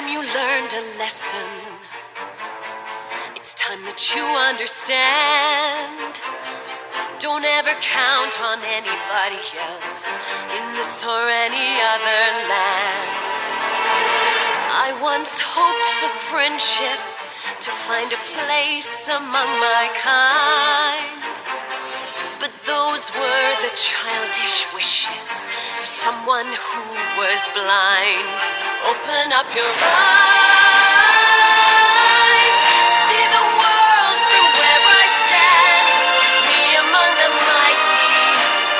time you learned a lesson. It's time that you understand. Don't ever count on anybody else in this or any other land. I once hoped for friendship, to find a place among my kind. But those were the childish wishes of someone who was blind. Open up your eyes, see the world from where I stand. Me among the mighty,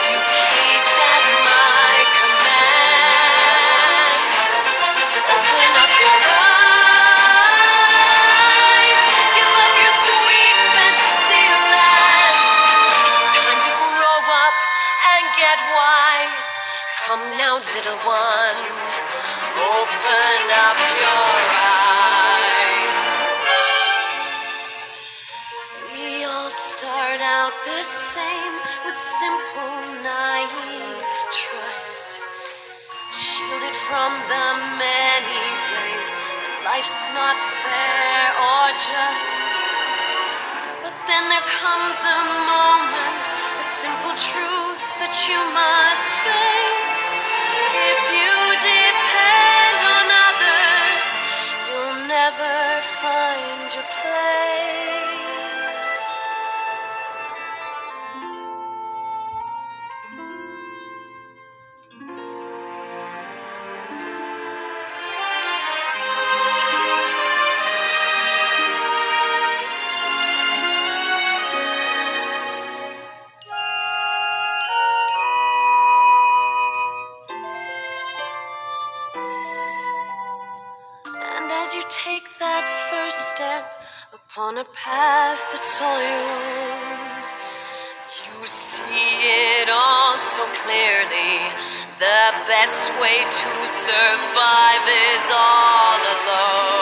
you caged at my command. Open up your eyes, give up your sweet fantasy land. It's time to grow up and get wise. Come now, little one, open up your eyes. We all start out the same, with simple, naive trust, shielded from the many ways that life's not fair or just. But then there comes a moment, a simple truth that you must face. If you depend on others, you'll never find your place. As you take that first step upon a path that's all your own, you see it all so clearly. The best way to survive is all alone.